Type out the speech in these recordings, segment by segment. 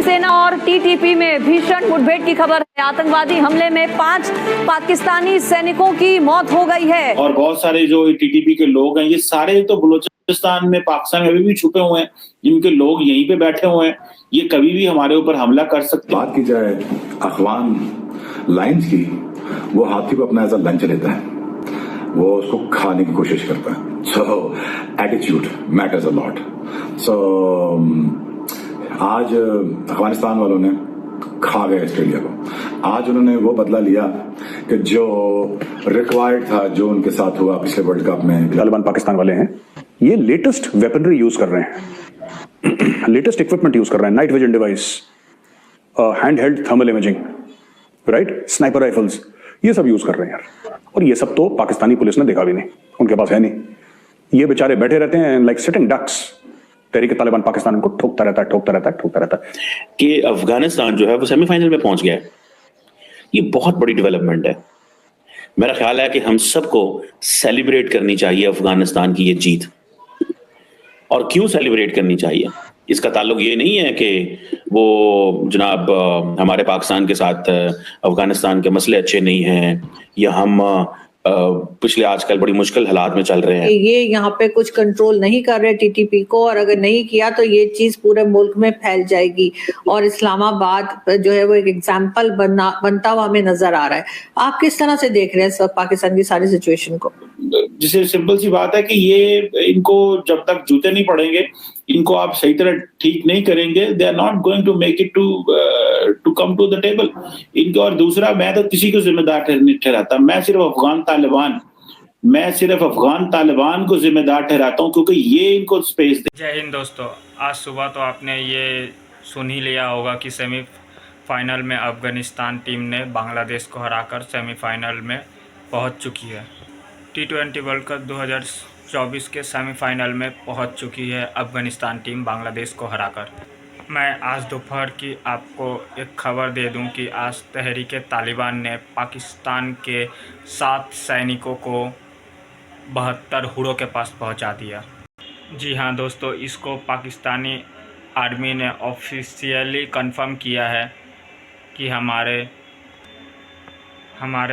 पाकिस्तानी सेना और टीटीपी में भीषण मुठभेड़ की खबर है। आतंकवादी हमले में 5 पाकिस्तानी सैनिकों की मौत हो गई है। और बहुत सारे जो टीटीपी के लोग हैं, ये सारे तो बलूचिस्तान में, पाकिस्तान में अभी भी छुपे हुए हैं, जिनके लोग यहीं पे बैठे हुए हैं। ये कभी भी हमारे ऊपर हमला कर सकते हैं। बात की जाए अफगान लाइंस की, वो हाथी को अपना एज अ लंच लेता है, वो उसको खाने की कोशिश करता है। सो एटीट्यूड मैटर्स अ लॉट। सो आज अफगानिस्तान वालों ने खा गए ऑस्ट्रेलिया को। आज उन्होंने वो बदला लिया कि जो रिक्वायर्ड था, जो उनके साथ हुआ पिछले वर्ल्ड कप में। तालिबान पाकिस्तान वाले हैं, ये लेटेस्ट वेपनरी यूज कर रहे हैं, लेटेस्ट इक्विपमेंट यूज कर रहे हैं, night vision device, hand held thermal imaging, right, sniper rifles, ये सब यूज कर रहे हैं यार। और ये सब तो पाकिस्तानी पुलिस ने देखा भी नहीं, उनके पास है नहीं। ये बेचारे बैठे रहते हैं लाइक सिटिंग डक्स। तहरीक तालिबान पाकिस्तान उनको ठोकता रहता है कि अफगानिस्तान जो है वो सेमीफाइनल में पहुंच गया है। ये बहुत बड़ी डेवलपमेंट है। मेरा ख्याल है कि हम सबको सेलिब्रेट करनी चाहिए अफगानिस्तान की ये जीत। और क्यों सेलिब्रेट करनी चाहिए? इसका ताल्लुक ये नहीं है कि वो जनाब हमारे पाकिस्तान के साथ अफगानिस्तान के मसले अच्छे नहीं हैं, या हम पिछले आजकल बड़ी मुश्किल हालात में चल रहे हैं। ये यहाँ पे कुछ कंट्रोल नहीं कर रहे टीटीपी को, और अगर नहीं किया तो ये चीज पूरे मुल्क में फैल जाएगी। और इस्लामाबाद जो है वो एक एग्जाम्पल बनता हुआ हमें नजर आ रहा है। आप किस तरह से देख रहे हैं सब पाकिस्तान की सारी सिचुएशन को? जिसे सिंपल सी बात है कि ये इनको जब तक जूते नहीं पड़ेंगे, इनको आप सही तरह ठीक नहीं करेंगे, they are not going to make it to come to the table इनको। और दूसरा, मैं तो किसी को जिम्मेदार नहीं ठहराता, मैं सिर्फ अफगान तालिबान को जिम्मेदार ठहराता हूँ, क्योंकि ये इनको स्पेस दे। जय हिंद दोस्तों, आज सुबह तो आपने ये सुन ही लिया होगा कि सेमीफाइनल में अफगानिस्तान टीम ने बांग्लादेश को हराकर सेमीफाइनल में पहुंच चुकी है। T20 वर्ल्ड कप 2024 के सेमीफाइनल में पहुंच चुकी है अफगानिस्तान टीम बांग्लादेश को हराकर। मैं आज दोपहर की आपको एक खबर दे दूं कि आज तहरीक तालिबान ने पाकिस्तान के 7 सैनिकों को 72 हुरों के पास पहुंचा दिया। जी हाँ दोस्तों, इसको पाकिस्तानी आर्मी ने ऑफिशियली कंफर्म किया है कि हमारे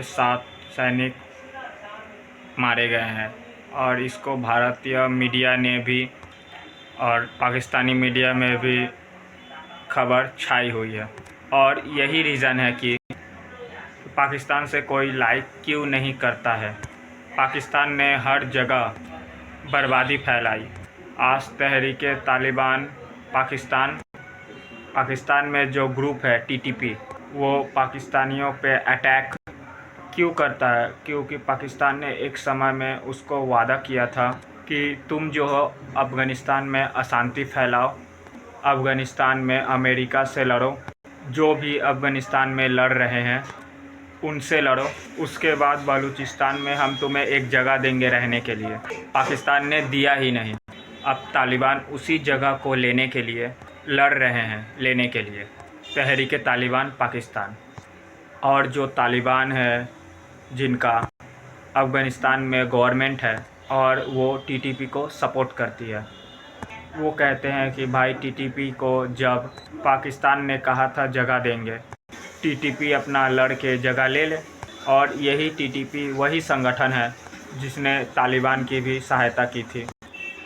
7 सैनिक मारे गए हैं। और इसको भारतीय मीडिया ने भी और पाकिस्तानी मीडिया में भी खबर छाई हुई है। और यही रीज़न है कि पाकिस्तान से कोई लाइक क्यों नहीं करता है। पाकिस्तान ने हर जगह बर्बादी फैलाई। आज तहरीक तालिबान पाकिस्तान में जो ग्रुप है टीटीपी, वो पाकिस्तानियों पे अटैक क्यों करता है? क्योंकि पाकिस्तान ने एक समय में उसको वादा किया था कि तुम जो हो अफ़गानिस्तान में अशांति फैलाओ, अफ़गानिस्तान में अमेरिका से लड़ो, जो भी अफ़गानिस्तान में लड़ रहे हैं उनसे लड़ो, उसके बाद बलूचिस्तान में हम तुम्हें एक जगह देंगे रहने के लिए। पाकिस्तान ने दिया ही नहीं। अब तालिबान उसी जगह को लेने के लिए लड़ रहे हैं, लेने के लिए तहरीक तालिबान पाकिस्तान। और जो तालिबान है, जिनका अफ़गानिस्तान में गवर्नमेंट है और वो टीटीपी को सपोर्ट करती है, वो कहते हैं कि भाई टीटीपी को जब पाकिस्तान ने कहा था जगह देंगे, टीटीपी अपना लड़ के जगह ले ले। और यही टीटीपी वही संगठन है जिसने तालिबान की भी सहायता की थी।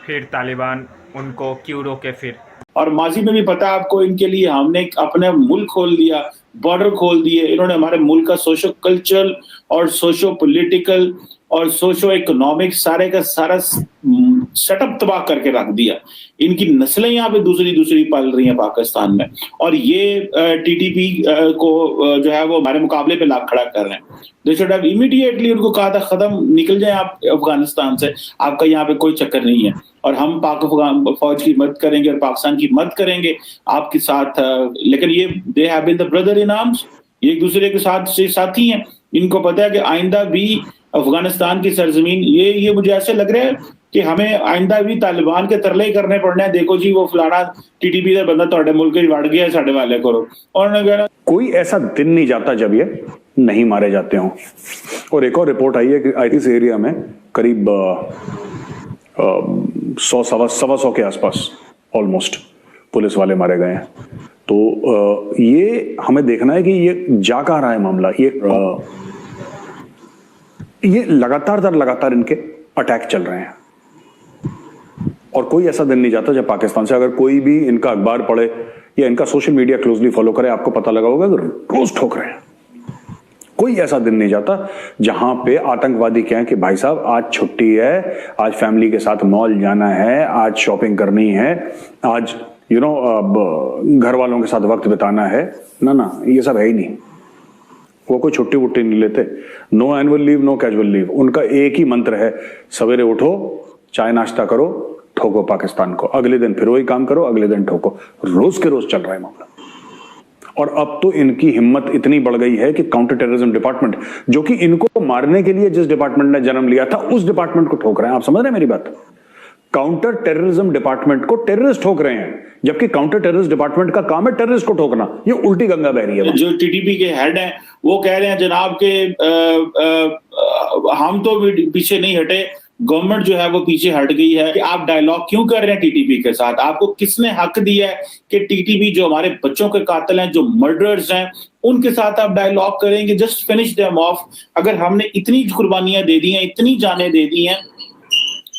फिर तालिबान उनको क्यों रोके फिर? और माजी में भी पता आपको, इनके लिए हमने अपने मुल्क खोल दिया, बॉर्डर खोल दिए। इन्होंने हमारे मुल्क का सोशो कल्चरल और सोशो पॉलिटिकल और सोशो इकोनॉमिक सारे का सारा सेटअप तबाह करके रख दिया। इनकी नस्लें यहाँ पे दूसरी पल रही हैं पाकिस्तान में, और ये टीटीपी को जो है वो हमारे मुकाबले पे लाख खड़ा कर रहे हैं। दे शुड हैव इमीडिएटली उनको कहा था, खत्म, निकल जाए आप अफगानिस्तान से, आपका यहाँ पे कोई चक्कर नहीं है, और हम पाक अफगान फौज की मदद करेंगे और पाकिस्तान की मदद करेंगे आपके साथ। लेकिन ये they have been the brother in arms, ये एक दूसरे के साथ से साथी हैं। इनको पता है कि आइंदा भी अफगानिस्तान की सरजमीन, ये मुझे ऐसे लग रहा है कि हमें आइंदा भी तालिबान के तरले ही करने पड़ने हैं। देखो जी, वो फलाना टीटीपी का बंदा ਤੁਹਾਡੇ मुल्क ही वड़ गया, साढ़े वाले करो। और कोई ऐसा दिन नहीं जाता जब ये नहीं मारे जाते हों। और एक और रिपोर्ट आई है कि आईटीस एरिया में करीब 100 सवा 100 के आसपास ऑलमोस्ट पुलिस वाले मारे गए हैं। तो ये हमें देखना है कि ये जा कहाँ रहा है मामला। ये लगातार दर लगातार इनके अटैक चल रहे हैं और कोई ऐसा दिन नहीं जाता जब पाकिस्तान से, अगर कोई भी इनका अखबार पढ़े या इनका सोशल मीडिया क्लोजली फॉलो करे, आपको पता लगा होगा कि रोज ठोक रहे हैं। कोई ऐसा दिन नहीं जाता जहां पे आतंकवादी कहें कि भाई साहब आज छुट्टी है, आज फैमिली के साथ मॉल जाना है, आज शॉपिंग करनी है, आज घर वालों के साथ वक्त बिताना है। ना, ये सब है ही नहीं। वो कोई छुट्टी वुट्टी नहीं लेते। No annual leave, no casual leave. उनका एक ही मंत्र है, सवेरे उठो, चाय नाश्ता करो, ठोको पाकिस्तान को, अगले दिन फिर वही काम करो, अगले दिन ठोको। रोज के रोज चल रहा है मामला। और अब तो इनकी हिम्मत इतनी बढ़ गई है कि काउंटर टेररिज्म डिपार्टमेंट, जो कि इनको मारने के लिए जिस डिपार्टमेंट ने जन्म लिया था, उस डिपार्टमेंट को ठोक रहे हैं। आप समझ रहे हैं मेरी बात? काउंटर टेररिज्म डिपार्टमेंट को टेररिस्ट ठोक रहे हैं, जबकि काउंटर टेररिस्ट डिपार्टमेंट का काम है टेररिस्ट को ठोकना। ये उल्टी गंगा बह रही है। जो टीटीपी के हेड हैं वो कह रहे हैं जनाब के हम तो पीछे नहीं हटे, गवर्नमेंट जो है वो पीछे हट गई है। कि आप डायलॉग क्यों कर रहे हैं टीटीपी के साथ? आपको किसने हक दिया है कि टीटीपी जो हमारे बच्चों के कातिल हैं, जो मर्डरर्स हैं, उनके साथ आप डायलॉग करेंगे? Just finish them of. अगर हमने इतनी कुर्बानियां दे दी हैं, इतनी जानें दे दी हैं,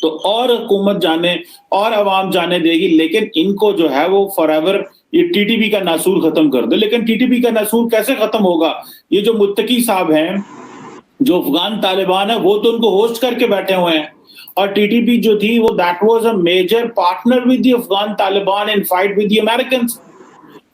तो और हुकूमत जाने और अवाम जाने देगी। लेकिन इनको जो है वो फॉरएवर ये टीटीपी का नासूर खत्म कर दे। लेकिन टीटीपी का नासूर कैसे खत्म होगा? ये जो मुत्तकी साहब हैं, जो अफगान तालिबान है, वो तो उनको होस्ट करके बैठे हुए हैं। और टीटीपी जो थी वो that was a major partner with the Afghan Taliban in fight with the Americans.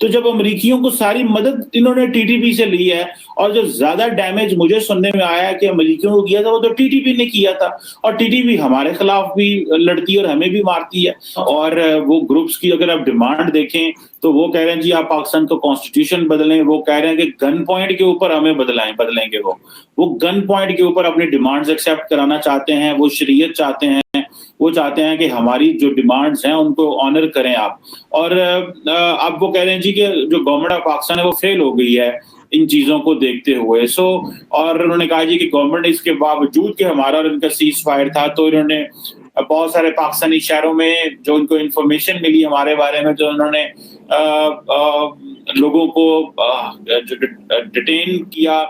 तो जब अमेरिकियों को सारी मदद इन्होंने टीटीपी से ली है, और जो ज्यादा डैमेज मुझे सुनने में आया कि अमेरिकियों को किया था वो तो टीटीपी ने किया था। और टीटीपी हमारे खिलाफ भी लड़ती है और हमें भी मारती है। और वो ग्रुप्स की अगर आप डिमांड देखें तो वो कह रहे हैं जी आप पाकिस्तान का कॉन्स्टिट्यूशन बदलें। वो कह रहे हैं कि गन पॉइंट के ऊपर हमें बदलेंगे। वो गन पॉइंट के ऊपर अपनी डिमांड्स एक्सेप्ट कराना चाहते हैं। वो शरीयत चाहते हैं। वो चाहते हैं कि हमारी जो डिमांड्स हैं उनको ऑनर करें आप। और अब वो कह रहे हैं जी कि जो गवर्नमेंट ऑफ पाकिस्तान है वो फेल हो गई है इन चीजों को देखते हुए। और उन्होंने कहा जी कि गवर्नमेंट इसके बावजूद कि हमारा और इनका सीज फायर था, तो इन्होंने बहुत सारे पाकिस्तानी शहरों में जो उनको इंफॉर्मेशन मिली हमारे बारे में, जो उन्होंने लोगों को डिटेन किया,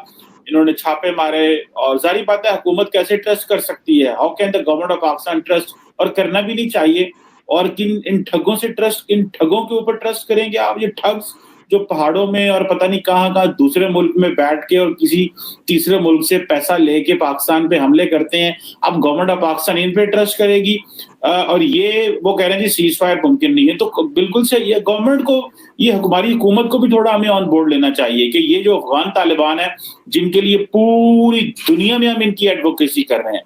इन्होंने छापे मारे। और जारी बात है, हुकूमत कैसे ट्रस्ट कर सकती है? How can the government of Pakistan trust? और करना भी नहीं चाहिए। और इन ठगों से ट्रस्ट, इन ठगों के ऊपर ट्रस्ट करेंगे आप? ये ठग्स जो पहाड़ों में और पता नहीं कहाँ दूसरे मुल्क में बैठ के और किसी तीसरे मुल्क से पैसा लेके पाकिस्तान पे हमले करते हैं, अब गवर्नमेंट ऑफ पाकिस्तान इन पे ट्रस्ट करेगी? और ये वो कह रहे हैं जी सीज फायर मुमकिन नहीं है। तो बिल्कुल से ये गवर्नमेंट को, ये हमारी हुकूमत को भी थोड़ा हमें ऑन बोर्ड लेना चाहिए कि ये जो अफगान तालिबान है, जिनके लिए पूरी दुनिया में हम इनकी एडवोकेसी कर रहे हैं,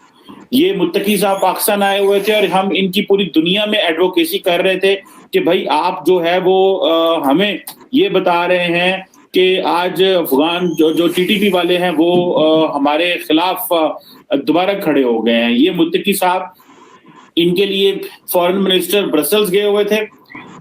ये मुत्तकी साहब पाकिस्तान आए हुए थे और हम इनकी पूरी दुनिया में एडवोकेसी कर रहे थे कि भाई आप जो है वो हमें ये बता रहे हैं कि आज अफगान जो टीटीपी वाले हैं वो हमारे खिलाफ दोबारा खड़े हो गए हैं। ये मुत्तकी साहब, इनके लिए फॉरेन मिनिस्टर ब्रसल्स गए हुए थे,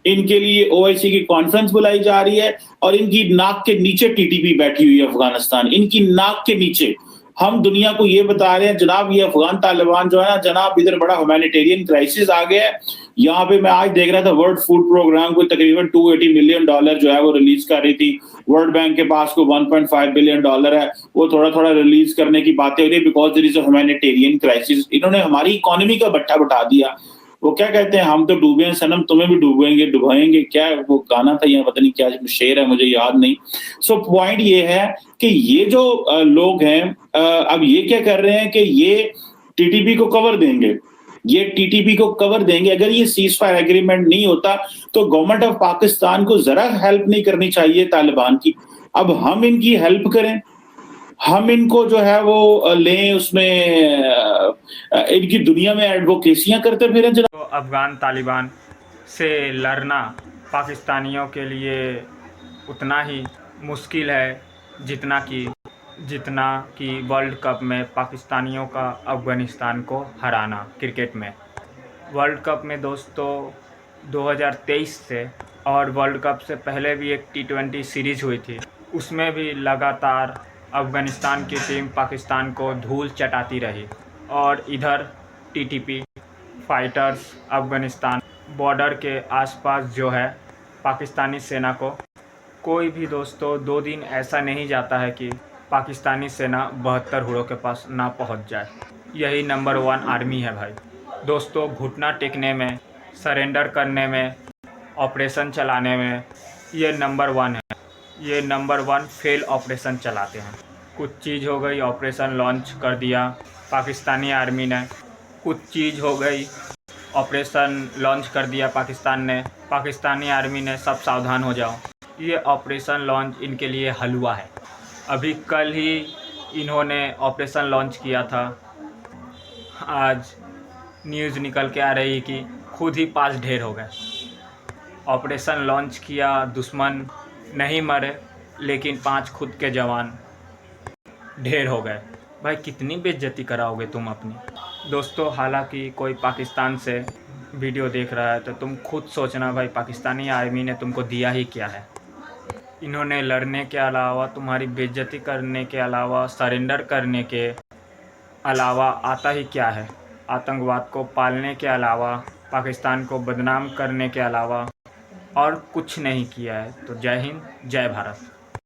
इनके लिए ओआईसी की कॉन्फ्रेंस बुलाई जा रही है, और इनकी नाक के नीचे टीटीपी बैठी हुई है अफगानिस्तान, इनकी नाक के नीचे। हम दुनिया को ये बता रहे हैं जनाब ये अफगान तालिबान जो है ना जनाब, इधर बड़ा ह्यूमैनिटेरियन क्राइसिस आ गया है। यहाँ पे मैं आज देख रहा था वर्ल्ड फूड प्रोग्राम को तकरीबन $280 मिलियन जो है वो रिलीज कर रही थी। वर्ल्ड बैंक के पास को $1.5 बिलियन है, वो थोड़ा थोड़ा रिलीज करने की बातें हो रही because there is a humanitarian crisis. इन्होंने हमारी इकोनॉमी का भट्ठा बटा दिया। वो क्या कहते हैं, हम तो डूबे हैं सनम, तुम्हें भी डुबाएंगे। क्या वो गाना था या पता नहीं क्या शेर है, मुझे याद नहीं। सो पॉइंट ये है कि ये जो लोग हैं अब ये क्या कर रहे हैं कि ये टीटीपी को कवर देंगे। ये टीटीपी को कवर देंगे। अगर ये सीज फायर एग्रीमेंट नहीं होता तो गवर्नमेंट ऑफ पाकिस्तान को जरा हेल्प नहीं करनी चाहिए तालिबान की। अब हम इनकी हेल्प करें, हम इनको जो है वो लें, उसमें इनकी दुनिया में एडवोकेसियां करते फिरें। तो अफगान तालिबान से लड़ना पाकिस्तानियों के लिए उतना ही मुश्किल है जितना कि वर्ल्ड कप में पाकिस्तानियों का अफगानिस्तान को हराना क्रिकेट में। वर्ल्ड कप में दोस्तों 2023 से और वर्ल्ड कप से पहले भी एक T20 सीरीज़ हुई थी, उसमें भी लगातार अफगानिस्तान की टीम पाकिस्तान को धूल चटाती रही। और इधर टीटीपी फाइटर्स अफगानिस्तान बॉर्डर के आसपास जो है पाकिस्तानी सेना को कोई भी दोस्तों 2 दिन ऐसा नहीं जाता है कि पाकिस्तानी सेना 72 हुड़ों के पास ना पहुंच जाए। यही नंबर 1 आर्मी है भाई। दोस्तों घुटना टेकने में, सरेंडर करने में, ऑपरेशन चलाने में ये नंबर 1 है। ये नंबर 1 फेल ऑपरेशन चलाते हैं। कुछ चीज़ हो गई, ऑपरेशन लॉन्च कर दिया पाकिस्तानी आर्मी ने। कुछ चीज़ हो गई, ऑपरेशन लॉन्च कर दिया पाकिस्तान ने, पाकिस्तानी आर्मी ने सब सावधान हो जाओ। ये ऑपरेशन लॉन्च इनके लिए हलवा है। अभी कल ही इन्होंने ऑपरेशन लॉन्च किया था। आज न्यूज़ निकल के आ रही कि खुद ही 5 ढेर हो गए। ऑपरेशन लॉन्च किया, दुश्मन नहीं मरे, लेकिन 5 खुद के जवान ढेर हो गए। भाई कितनी बेइज्जती कराओगे तुम अपनी। दोस्तों हालांकि कोई पाकिस्तान से वीडियो देख रहा है तो तुम खुद सोचना भाई, पाकिस्तानी आर्मी ने तुमको दिया ही क्या है। इन्होंने लड़ने के अलावा, तुम्हारी बेइज्जती करने के अलावा, सरेंडर करने के अलावा आता ही क्या है। आतंकवाद को पालने के अलावा, पाकिस्तान को बदनाम करने के अलावा और कुछ नहीं किया है। तो जय हिंद, जय भारत।